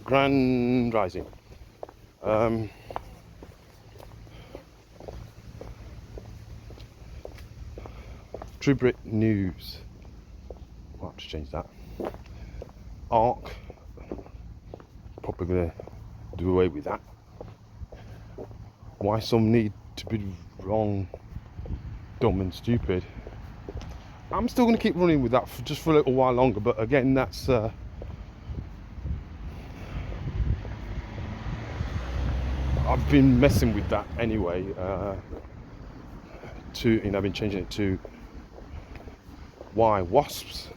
Grand Rising. True Brit News. I'll have to change that. ARC. Probably going to do away with that. Why some need to be wrong, dumb and stupid. I'm still going to keep running with that just for a little while longer, but again, that's I've been messing with that anyway. I've been changing it to why WASPs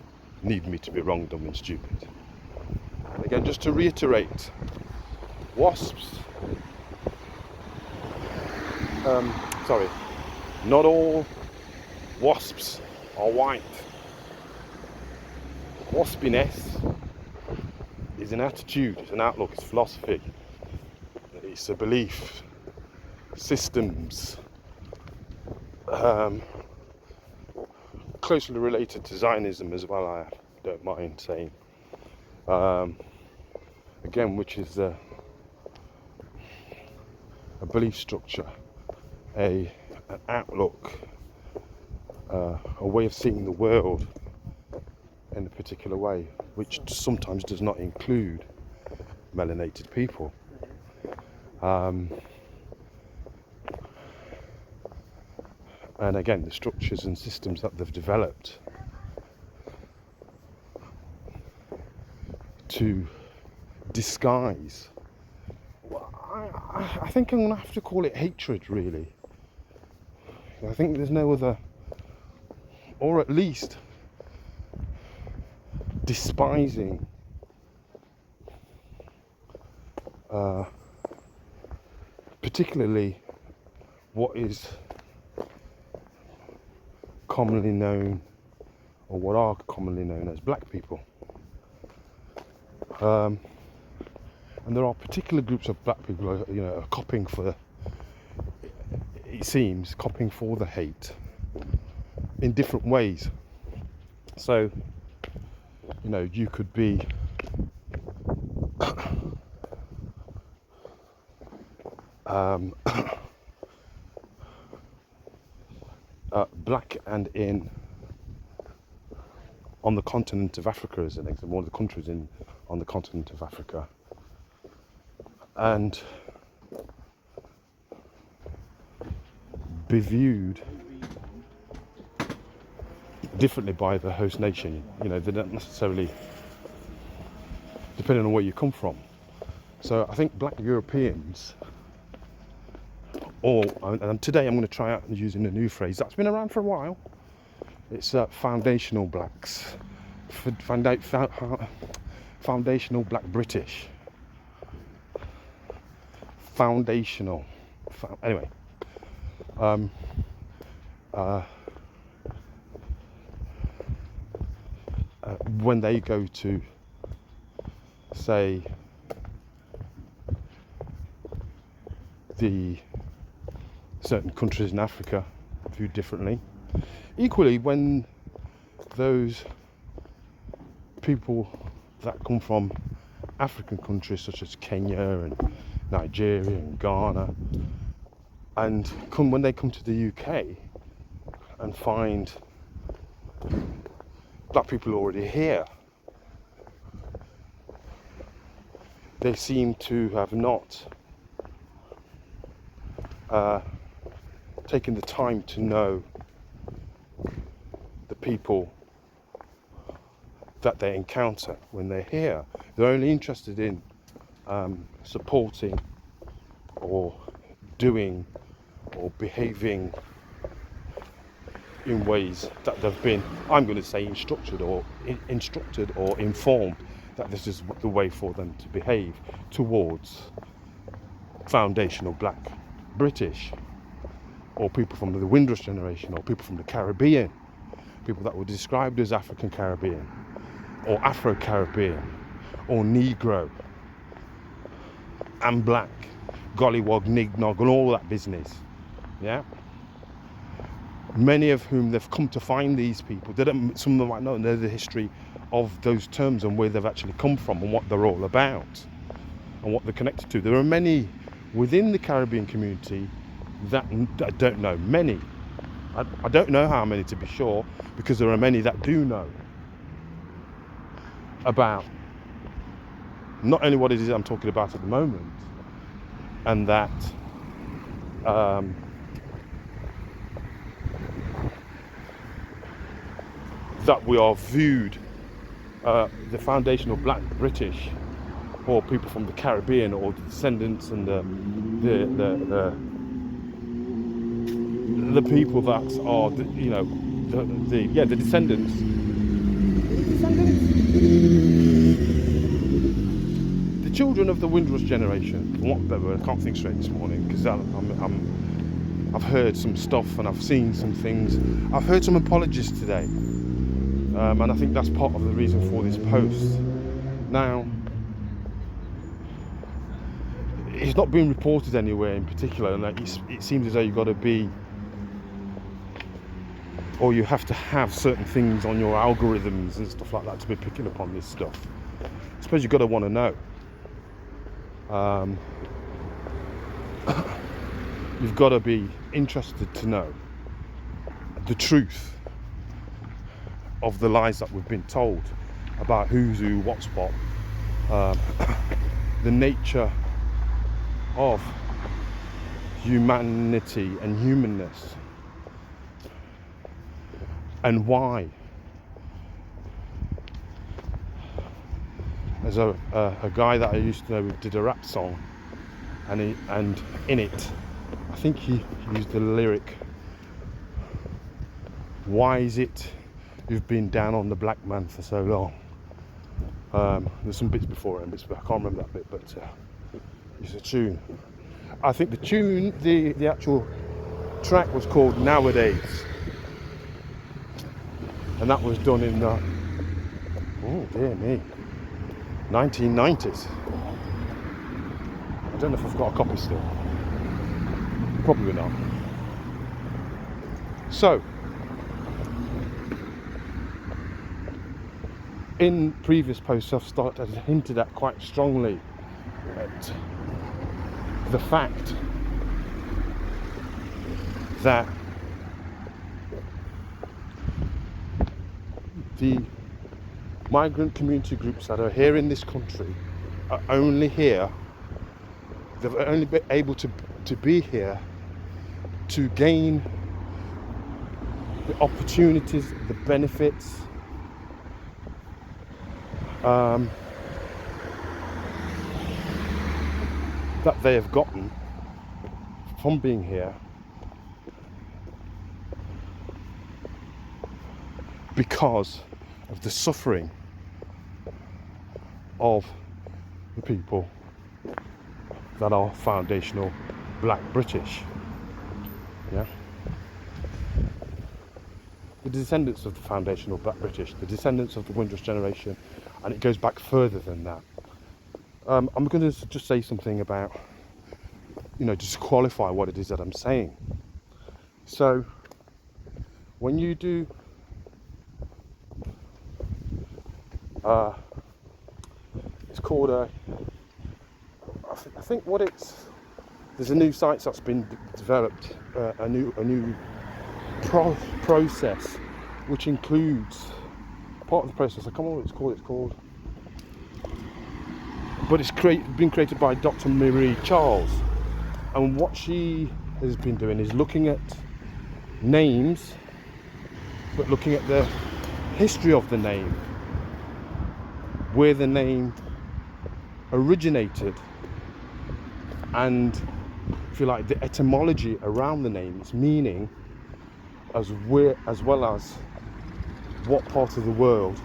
need me to be wrong, dumb and stupid. And again, just to reiterate, WASPs, not all WASPs are white. Waspiness is an attitude, it's an outlook, it's philosophy, it's a belief, systems, closely related to Zionism as well, I don't mind saying. Again, which is a belief structure, an outlook, a way of seeing the world in a particular way, which sometimes does not include melanated people. And again, the structures and systems that they've developed to disguise, I think I'm going to have to call it hatred, really. I think there's no other, or at least despising particularly what is commonly known, or what are commonly known as black people. And there are particular groups of black people who are copying for, it seems, copying for the hate in different ways. So, you could be black and in on the continent of Africa, as an example, one of the countries on the continent of Africa, and be viewed differently by the host nation. They don't necessarily, depending on where you come from. So I think black Europeans, and today I'm going to try out using a new phrase that's been around for a while. It's foundational blacks, foundational black British, foundational. Anyway, when they go to, say, the certain countries in Africa, viewed differently. Equally, when those people that come from African countries such as Kenya and Nigeria and Ghana, and when they come to the UK and find black people already here, they seem to have not taken the time to know the people that they encounter when they're here. They're only interested in supporting or doing or behaving in ways that they've been, I'm going to say, instructed or informed that this is the way for them to behave towards foundational black British, or people from the Windrush generation, or people from the Caribbean, people that were described as African Caribbean or Afro-Caribbean or Negro and black, gollywog, nignog and all that business. Yeah, many of whom they've come to find these people, some of them might not know the history of those terms and where they've actually come from and what they're all about. and what they're connected to. There are many within the Caribbean community that I don't know. Many. I don't know how many, to be sure, because there are many that do know about not only what it is I'm talking about at the moment, and that that we are viewed, the foundational black British, or people from the Caribbean, or the descendants, and the people that are, the descendants. The children of the Windrush generation. For want of a better word, I can't think straight this morning because I've heard some stuff and I've seen some things. I've heard some apologies today, and I think that's part of the reason for this post. Now, it's not been reported anywhere in particular, and it seems as though you've got to be, or you have to have certain things on your algorithms and stuff like that to be picking up on this stuff. I suppose you've got to want to know. You've got to be interested to know the truth of the lies that we've been told about who's who, what's what, the nature of humanity and humanness, and why. There's a guy that I used to know who did a rap song, and in it, I think he used the lyric, "Why is it you've been down on the black man for so long?" There's some bits before it and bits, but I can't remember that bit, but it's a tune. I think the tune, the actual track was called "Nowadays," and that was done in the, oh dear me, 1990s. I don't know if I've got a copy still. Probably not. So, in previous posts I've hinted at quite strongly at the fact that the migrant community groups that are here in this country are only here, they've only been able to be here to gain the opportunities, the benefits, that they have gotten from being here, because of the suffering of the people that are foundational black British. Yeah, the descendants of the foundational black British, the descendants of the Windrush generation, and it goes back further than that. I'm going to just say something about, just qualify what it is that I'm saying. So, when you do it's called I think what it's, there's a new site that's been developed, a new process, which includes part of the process, I can't remember what it's called, but it's been created by Dr. Marie Charles, and what she has been doing is looking at names, but looking at the history of the name, where the name originated, and if you like, the etymology around the name, its meaning, as well as what part of the world,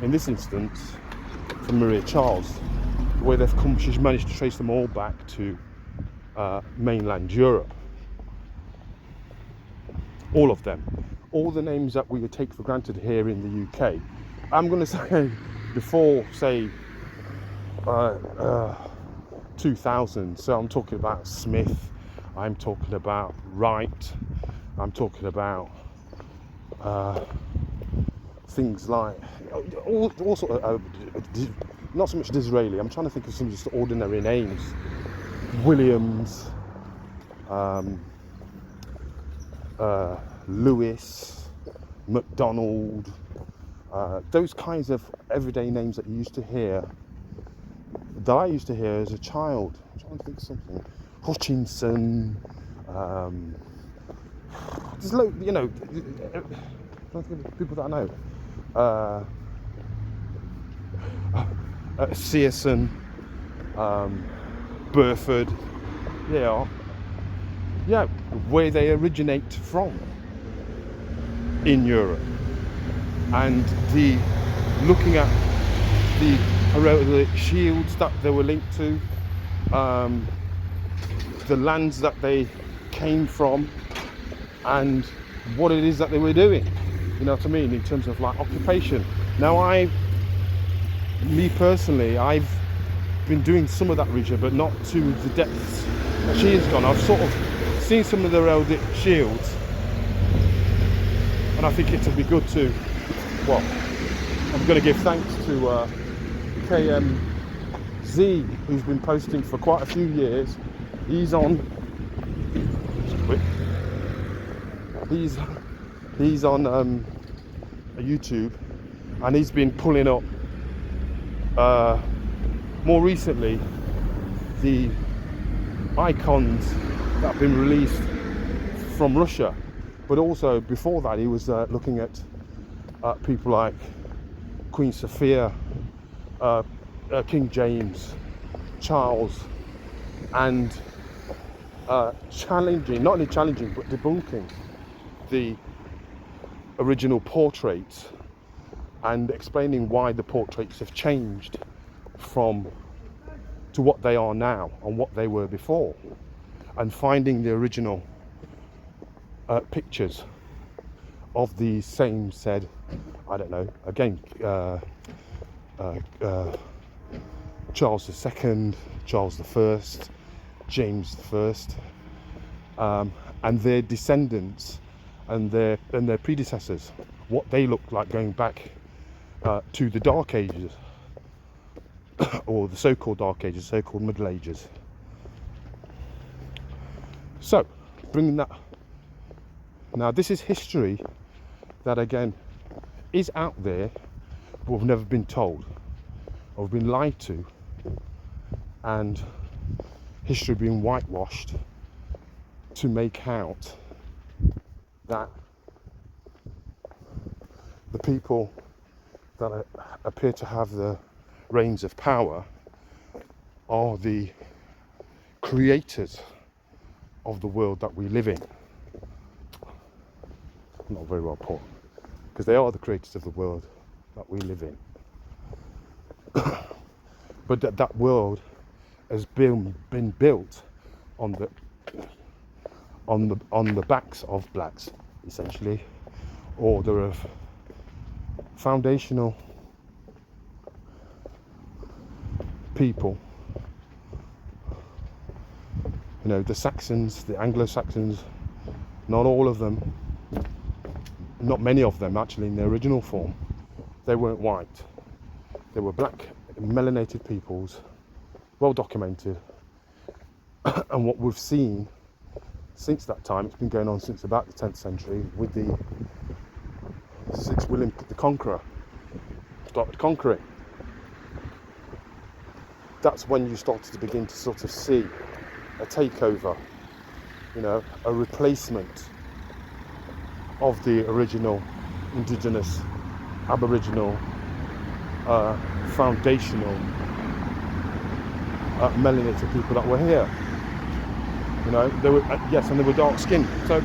in this instance for Maria Charles, where they've come. She's managed to trace them all back to mainland Europe. All of them, all the names that we would take for granted here in the UK. I'm going to say before, say 2000. So I'm talking about Smith, I'm talking about Wright, I'm talking about things like all sort of not so much Disraeli. I'm trying to think of some just ordinary names. Williams, Lewis, MacDonald, those kinds of everyday names that you used to hear, that I used to hear as a child. I'm trying to think of something. Hutchinson, there's you know, I'm trying to think of people that I know. Searson, Burford, yeah, where they originate from in Europe, and looking at the heraldic shields that they were linked to, the lands that they came from, and what it is that they were doing. You know what I mean, in terms of like occupation. Now, me personally, I've been doing some of that research, but not to the depths that she has gone. I've sort of seen some of the heraldic shields, and I think it would be good to, well, I'm going to give thanks to KMZ, who's been posting for quite a few years. He's on YouTube, and he's been pulling up more recently the icons that have been released from Russia, but also before that he was looking at people like Queen Sophia, King James, Charles, and challenging, not only challenging, but debunking the original portraits and explaining why the portraits have changed to what they are now and what they were before, and finding the original pictures of the same said, I don't know, again, Charles II, Charles I, James I, and their descendants and their predecessors, what they looked like going back to the Dark Ages, or the so-called Dark Ages, so-called Middle Ages. So, bringing that, now this is history that again is out there, but we've never been told, or we've been lied to, and history being whitewashed to make out that the people that appear to have the reins of power are the creators of the world that we live in. Not very well put, because they are the creators of the world that we live in. But that world has been built on the backs of blacks, essentially, or there are foundational people. You know, the Saxons, the Anglo-Saxons, not all of them, not many of them actually in their original form, they weren't white. They were black, melanated peoples, well documented. And what we've seen since that time, it's been going on since about the 10th century, with since William the Conqueror started conquering. That's when you started to begin to sort of see a takeover, you know, a replacement of the original indigenous, aboriginal, foundational, melanated people that were here. You know, they were, yes, and they were dark skinned. So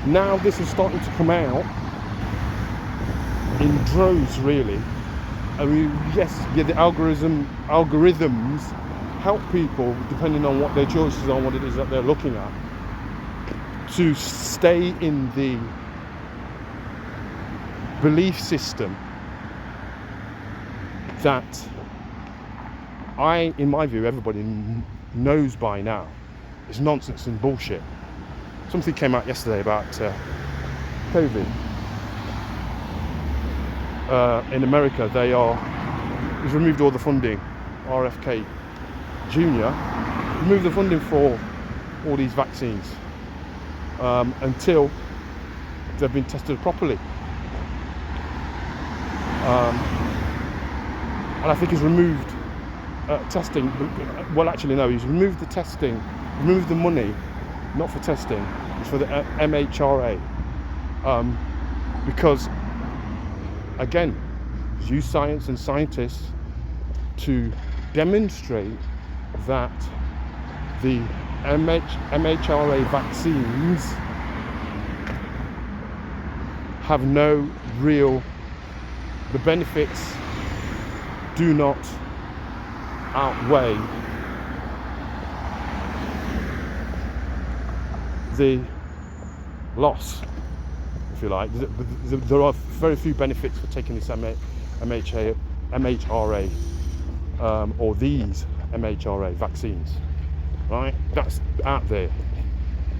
now this is starting to come out in droves, really. I mean, yes, yeah, the algorithms help people, depending on what their choices are, what it is that they're looking at, to stay in the belief system that in my view, everybody knows by now is nonsense and bullshit. Something came out yesterday about COVID. In America, they are he's removed all the funding. RFK Jr. removed the funding for all these vaccines until they've been tested properly. And I think he's removed testing. Well, actually, no, he's removed the testing, removed the money, not for testing, it's for the MHRA. Because, again, use science and scientists to demonstrate that the MHRA vaccines have no real, the benefits do not outweigh the loss, if you like. There are very few benefits for taking this MHRA or these MHRA vaccines, right? That's out there.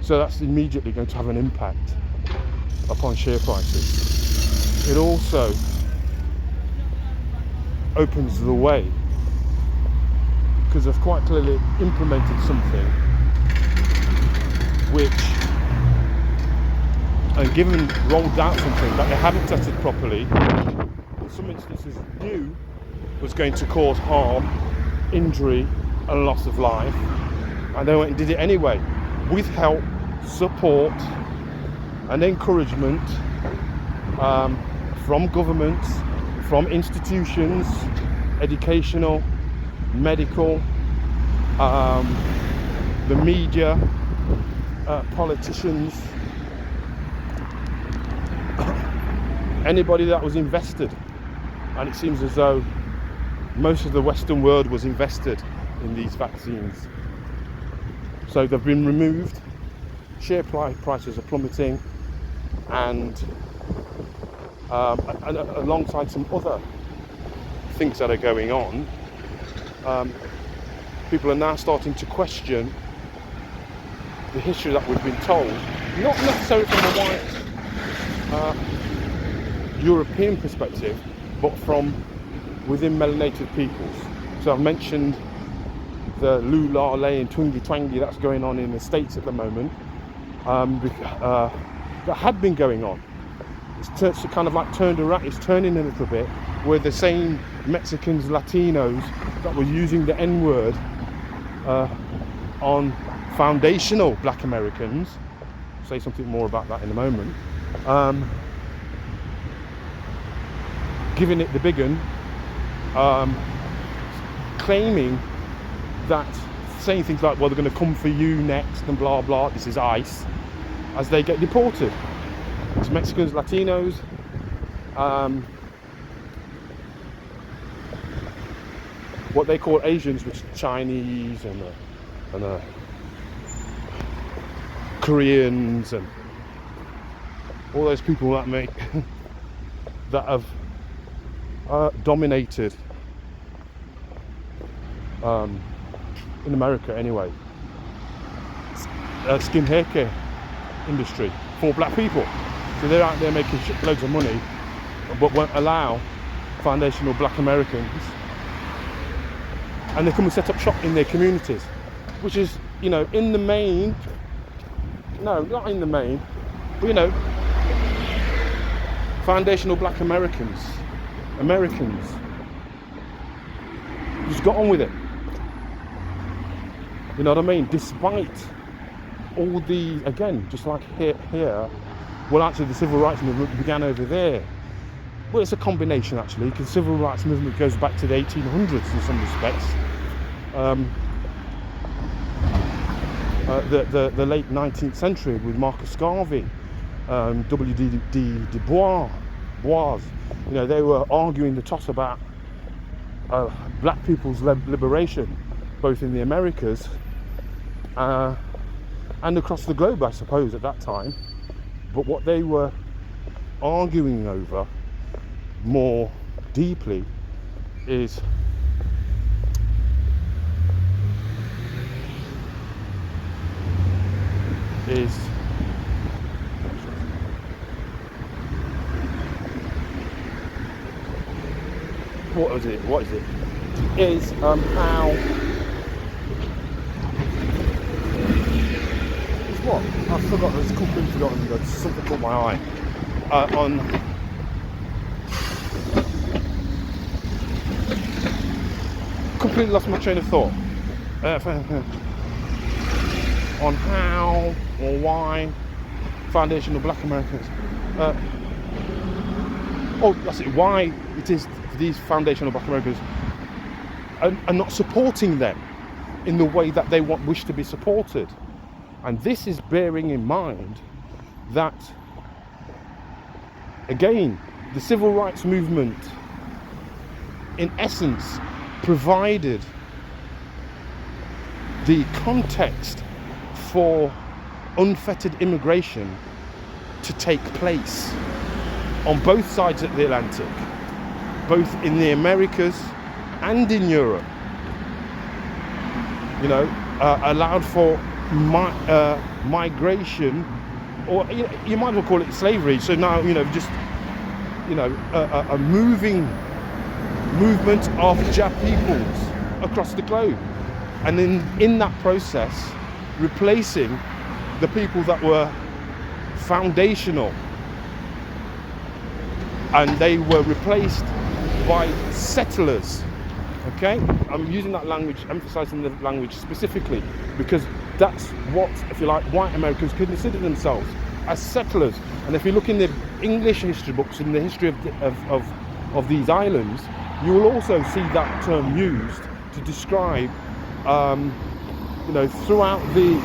So that's immediately going to have an impact upon share prices. It also opens the way, because they've quite clearly implemented something which, and rolled out something that they haven't tested properly, in some instances knew was going to cause harm, injury and loss of life, and they went and did it anyway, with help, support and encouragement from governments, from institutions, educational, medical, the media, politicians, anybody that was invested. And it seems as though most of the Western world was invested in these vaccines. So they've been removed, share prices are plummeting, and alongside some other things that are going on, people are now starting to question the history that we've been told, not necessarily from a white European perspective, but from within melanated peoples. So I've mentioned the lula-lay and twingy-twangy that's going on in the States at the moment, that had been going on. It's kind of like turned around, it's turning a little bit, where the same Mexicans, Latinos that were using the N-word on foundational black Americans, I'll say something more about that in a moment, giving it the big un, claiming that, saying things like, well, they're going to come for you next and blah blah, this is ICE, as they get deported. It's Mexicans, Latinos, what they call Asians, which are Chinese and Koreans and all those people that make that have dominated in America anyway, skin hair care industry for black people. So they're out there making loads of money, but won't allow foundational black Americans, and they come and set up shop in their communities, which is, you know, in the main, no, not in the main, but, you know, foundational black Americans just got on with it. You know what I mean? Despite all the, again, just like here, well, actually the civil rights movement began over there. Well, it's a combination actually, because the civil rights movement goes back to the 1800s in some respects. The late 19th century with Marcus Garvey, W.D. Du Bois. You know, they were arguing the toss about black people's liberation, both in the Americas and across the globe, I suppose, at that time. But what they were arguing over more deeply is what is it? What is it? Is how is what? I forgot. It's completely forgotten. But something caught my eye. On completely lost my train of thought. On how or why foundational Black Americans. That's it. Why it is these foundational Black Americans are not supporting them in the way that they wish to be supported. And this is bearing in mind that, again, the civil rights movement, in essence, provided the context for unfettered immigration to take place on both sides of the Atlantic, both in the Americas and in Europe. Allowed for migration, or you might as well call it slavery. So now, a movement of peoples across the globe, and in that process, replacing the people that were foundational, and they were replaced by settlers. Okay, I'm using that language, emphasizing the language specifically, because that's what, if you like, white Americans consider themselves, as settlers. And if you look in the English history books, in the history of these islands, you will also see that term used to describe, throughout the,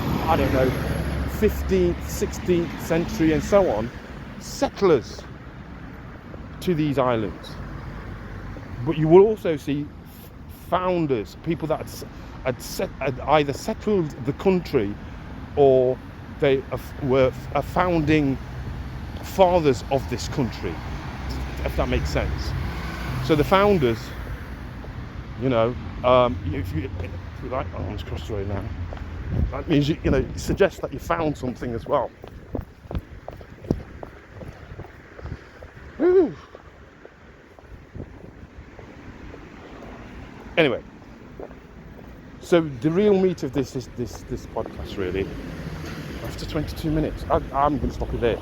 15th, 16th century and so on, settlers to these islands. But you will also see founders, people that had either settled the country, or they were founding fathers of this country, if that makes sense. So the founders, if you like, I'm just across the road now. That means it suggests that you found something as well. Woo. Anyway, so the real meat of this podcast, really, after 22 minutes, I'm going to stop it there.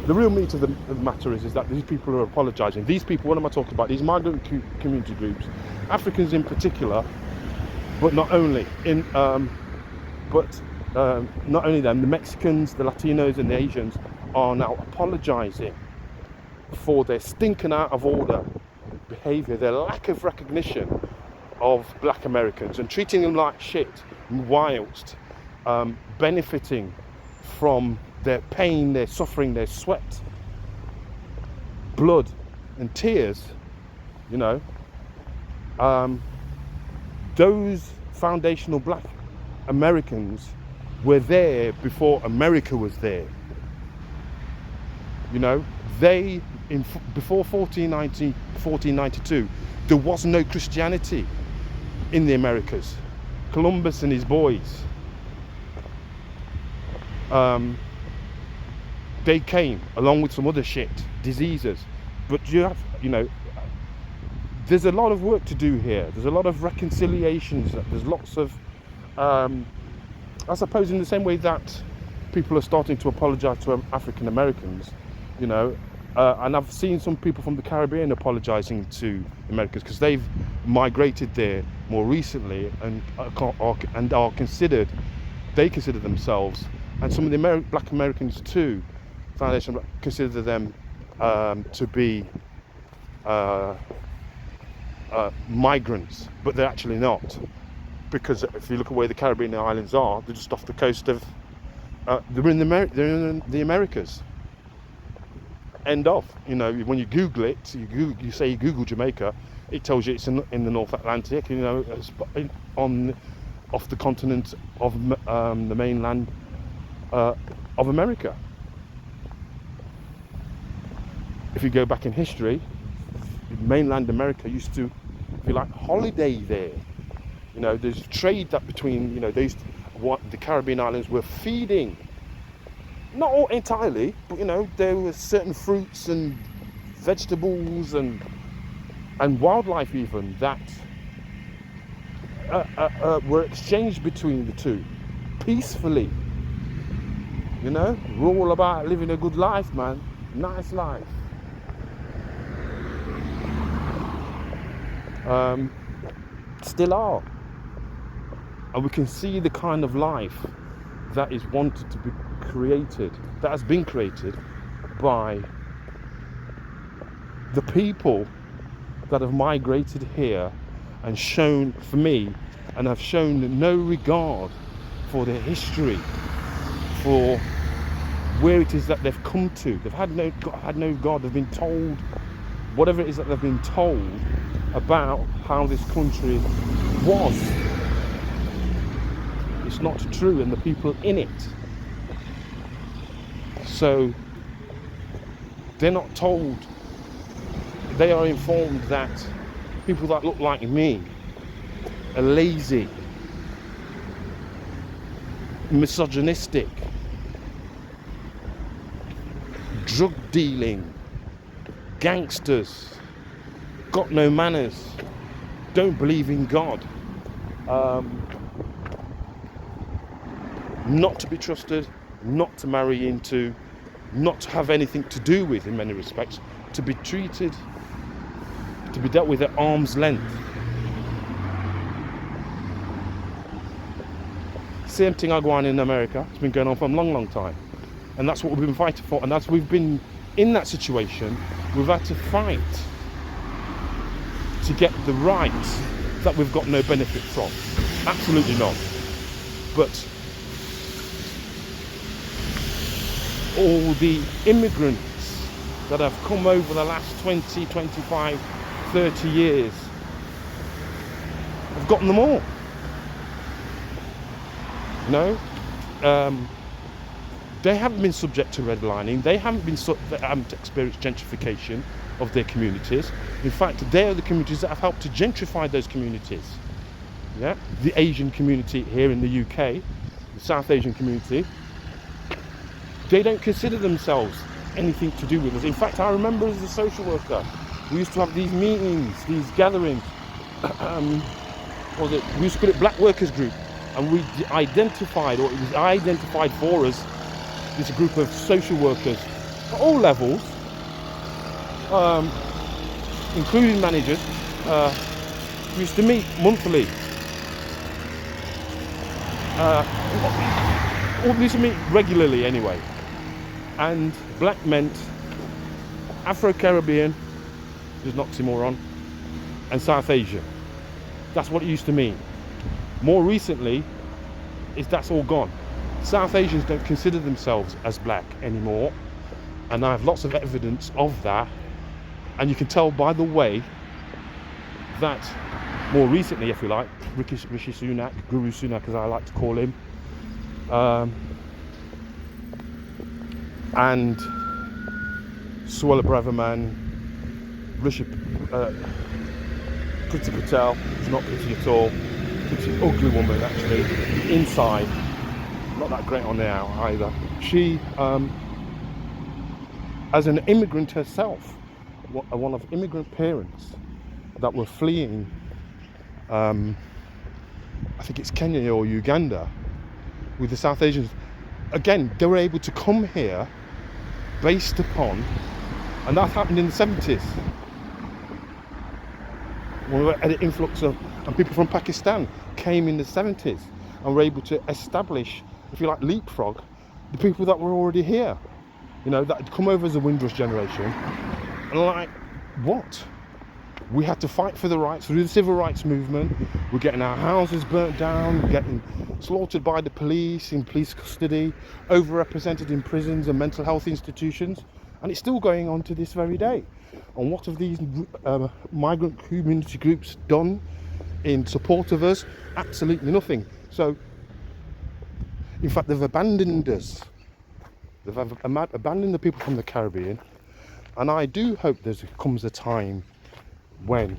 The real meat of the matter is that these people are apologising. These people, what am I talking about? These migrant community groups, Africans in particular, but not only not only them, the Mexicans, the Latinos, and the Asians are now apologising for their stinking out of order behaviour, their lack of recognition of Black Americans, and treating them like shit, whilst benefiting from their pain, their suffering, their sweat, blood and tears. Those foundational Black Americans were there before America was there. Before 1492, there was no Christianity in the Americas. Columbus and his boys, they came along with some other shit, diseases. But there's a lot of work to do here. There's a lot of reconciliations. There's lots of, I suppose, in the same way that people are starting to apologise to African Americans, and I've seen some people from the Caribbean apologising to Americans because they've migrated there more recently and are considered, they consider themselves, and some of the Black Americans too, Foundation, consider them to be migrants, but they're actually not, because if you look at where the Caribbean islands are, they're just off the coast of, they're in the Americas. End of. When you Google it, you say you Google Jamaica, it tells you it's in the North Atlantic. It's off the continent of the mainland of America. If you go back in history, mainland America used to, if you like, holiday there. There's trade that between, what the Caribbean islands were feeding. Not all entirely, but there were certain fruits and vegetables and and wildlife even that were exchanged between the two peacefully. You know, we're all about living a good life, man. Nice life. Still are. And we can see the kind of life that is wanted to be created, that has been created by the people that have migrated here and shown, for me, and have shown no regard for their history, for where it is that they've come to. They've had no God. They've been told whatever it is that they've been told about how this country was. It's not true, and the people in it. So they're not told. They are informed that people that look like me are lazy, misogynistic, drug dealing, gangsters, got no manners, don't believe in God, not to be trusted, not to marry into, not to have anything to do with in many respects, to be treated, to be dealt with at arm's length. Same thing I go on in America. It's been going on for a long, long time. And that's what we've been fighting for. And as we've been in that situation, we've had to fight to get the rights that we've got no benefit from. Absolutely not. But all the immigrants that have come over the last 20, 25, 30 years have gotten them all. No, they haven't been subject to redlining. They haven't experienced gentrification of their communities. In fact, they are the communities that have helped to gentrify those communities. Yeah, the Asian community here in the UK, the South Asian community, they don't consider themselves anything to do with us. In fact, I remember as a social worker, we used to have these meetings, these gatherings. We used to call it Black Workers Group. And we identified, or it was identified for us, this group of social workers at all levels, including managers. We used to meet monthly. We used to meet regularly anyway. And black meant Afro-Caribbean, there's an oxymoron, and South Asia. That's what it used to mean. More recently, that's all gone. South Asians don't consider themselves as black anymore, and I have lots of evidence of that. And you can tell by the way that more recently, if you like, Rishi Sunak, Guru Sunak as I like to call him, and Suella Braverman, Priti Patel, who's not pretty at all. She's an ugly woman actually, inside, not that great on the out either. She, as an immigrant herself, one of immigrant parents that were fleeing, I think it's Kenya or Uganda, with the South Asians. Again, they were able to come here based upon, and that happened in the 70s. When we had an influx of, and people from Pakistan came in the 70s and were able to establish, if you like, leapfrog the people that were already here, you know, that had come over as a Windrush generation. And like, what? We had to fight for the rights through the civil rights movement. We're getting our houses burnt down, we're getting slaughtered by the police, in police custody, overrepresented in prisons and mental health institutions, and it's still going on to this very day. And what have these migrant community groups done in support of us? Absolutely nothing. So, in fact, they've abandoned us. They've abandoned the people from the Caribbean. And I do hope there comes a time when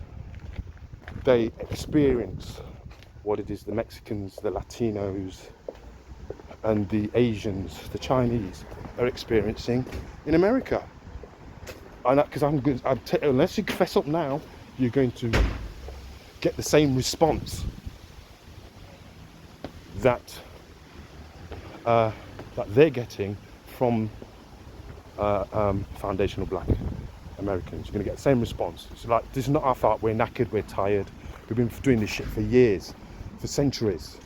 they experience what it is the Mexicans, the Latinos, and the Asians, the Chinese, are experiencing in America. And because unless you fess up now, you're going to get the same response that they're getting from foundational black Americans. You're going to get the same response. It's like, this is not our fault, we're knackered, we're tired, we've been doing this shit for years, for centuries.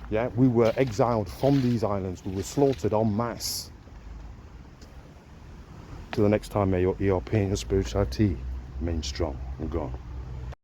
Yeah, we were exiled from these islands, we were slaughtered en masse. Till the next time, may your ERP and your spirituality remain strong and gone.